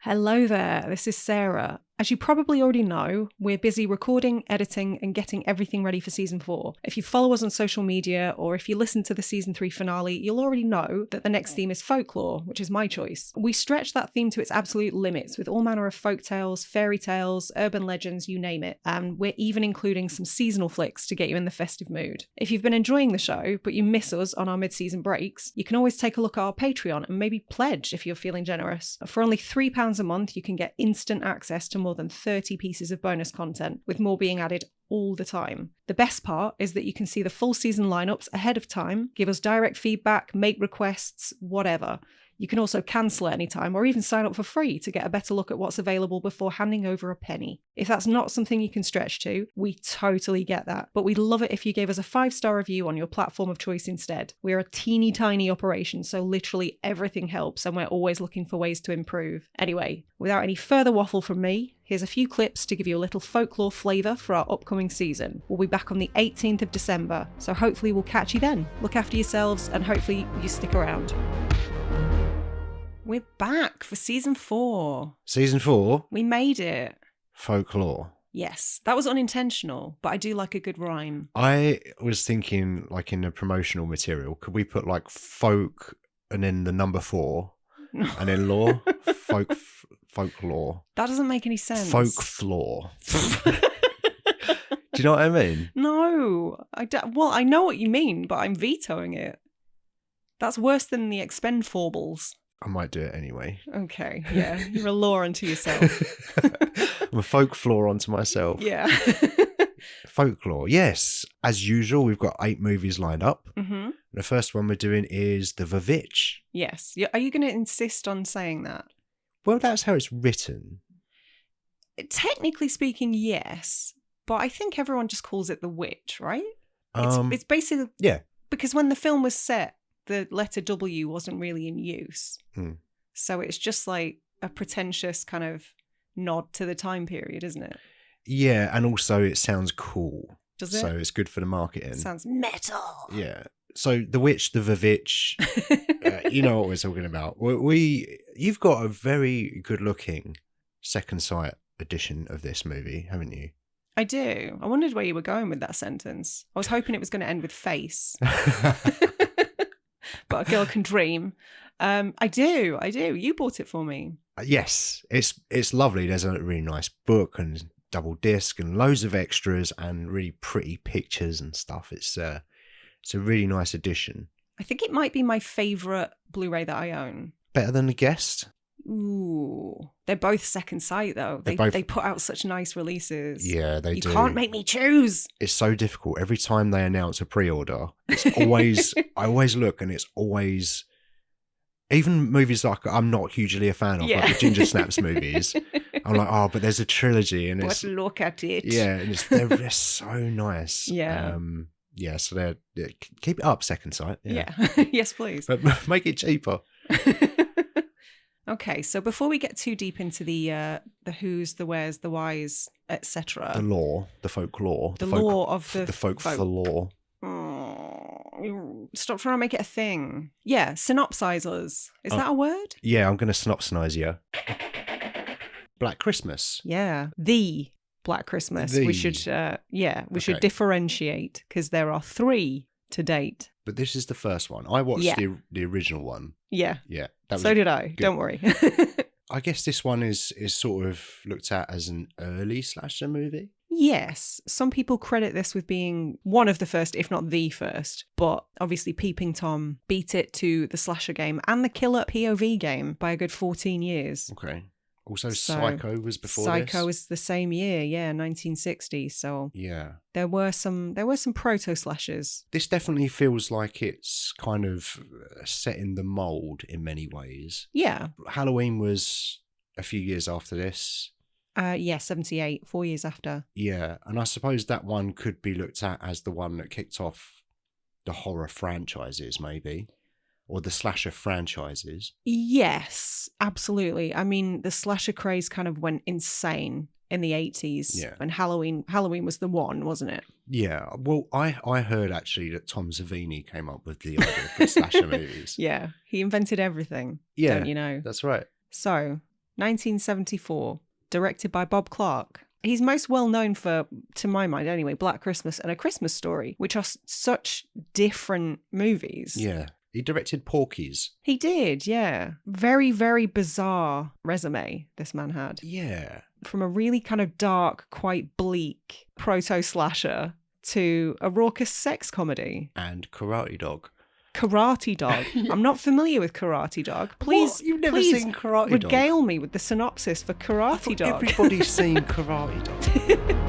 Hello there, this is Sarah. As you probably already know, we're busy recording, editing, and getting everything ready for season 4. If you follow us on social media, or if you listen to the season 3 finale, you'll already know that the next theme is folklore, which is my choice. We stretch that theme to its absolute limits with all manner of folktales, fairy tales, urban legends, you name it, and we're even including some seasonal flicks to get you in the festive mood. If you've been enjoying the show, but you miss us on our mid-season breaks, you can always take a look at our Patreon and maybe pledge if you're feeling generous. For only £3 a month, you can get instant access to more than 30 pieces of bonus content, with more being added all the time. The best part is that you can see the full season lineups ahead of time, give us direct feedback, make requests, whatever. You can also cancel at any time or even sign up for free to get a better look at what's available before handing over a penny. If that's not something you can stretch to, we totally get that. But we'd love it if you gave us a 5-star review on your platform of choice instead. We're a teeny tiny operation, so literally everything helps and we're always looking for ways to improve. Anyway, without any further waffle from me, here's a few clips to give you a little folklore flavour for our upcoming season. We'll be back on the 18th of December, so hopefully we'll catch you then. Look after yourselves and hopefully you stick around. We're back for season 4. Season 4? We made it. Folklore. Yes, that was unintentional, but I do like a good rhyme. I was thinking, like, in the promotional material, could we put, like, folk and then the number 4? And then law? Folklore. That doesn't make any sense. Folklore. Do you know what I mean? No. Well, I know what you mean, but I'm vetoing it. That's worse than the expendables. I might do it anyway. Okay, yeah. You're a law unto yourself. I'm a folklore onto myself. Yeah. Folklore, yes. As usual, we've got 8 movies lined up. Mm-hmm. The first one we're doing is The Vavitch. Yes. Are you going to insist on saying that? Well, that's how it's written. Technically speaking, yes. But I think everyone just calls it The Witch, right? It's basically... Yeah. Because when the film was set, the letter W wasn't really in use. So it's just like a pretentious kind of nod to the time period, isn't it? Yeah, and also it sounds cool. Does it? So it's good for the marketing. It sounds metal. Yeah. So The Witch, The Vavitch, you know what we're talking about. You've got a very good-looking second sight edition of this movie, haven't you? I do. I wondered where you were going with that sentence. I was hoping it was going to end with face. But a girl can dream. I do. You bought it for me. Yes, it's lovely. There's a really nice book and double disc and loads of extras and really pretty pictures and stuff. It's a really nice edition. I think it might be my favourite Blu-ray that I own. Better than The Guest? Ooh. They're both second sight, though. They put out such nice releases. Yeah, they do. You can't make me choose. It's so difficult. Every time they announce a pre-order, it's always... I always look and it's always... Even movies like I'm not hugely a fan of, like the Ginger Snaps movies. I'm like, oh, but there's a trilogy and but look at it. Yeah, and they're so nice. Yeah. Yeah, so they're keep it up, second sight. Yeah. Yes, please. But make it cheaper. Okay, so before we get too deep into the who's, the where's, the whys, etc. The law, the folklore. The law of the folklore. Stop trying to make it a thing. Yeah, synopsize us. Is that a word? Yeah, I'm going to synopsize you. Black Christmas. Yeah, the Black Christmas. We should, should differentiate because there are 3 to date. But this is the first one. I watched the original one. Yeah. Yeah. So did I. Good. Don't worry. I guess this one is sort of looked at as an early slasher movie. Yes. Some people credit this with being one of the first, if not the first. But obviously Peeping Tom beat it to the slasher game and the killer POV game by a good 14 years. Okay. Also, Psycho was before this. Psycho was the same year, 1960. So yeah, there were some proto slashers. This definitely feels like it's kind of setting the mold in many ways. Yeah, Halloween was a few years after this. 78, 4 years after. Yeah, and I suppose that one could be looked at as the one that kicked off the horror franchises, maybe. Or the slasher franchises. Yes, absolutely. I mean, the slasher craze kind of went insane in the 80s. Yeah. And Halloween was the one, wasn't it? Yeah. Well, I heard actually that Tom Savini came up with the idea for slasher movies. Yeah. He invented everything. Yeah. Don't you know? That's right. So, 1974, directed by Bob Clark. He's most well known for, to my mind anyway, Black Christmas and A Christmas Story, which are such different movies. Yeah. He directed Porky's. He did, yeah. Very, very bizarre resume this man had. Yeah. From a really kind of dark, quite bleak proto-slasher to a raucous sex comedy. And Karate Dog. Karate Dog. I'm not familiar with Karate Dog. Please, what? You've never seen Karate Dog? Regale me with the synopsis for Karate Dog. Everybody's seen Karate Dog.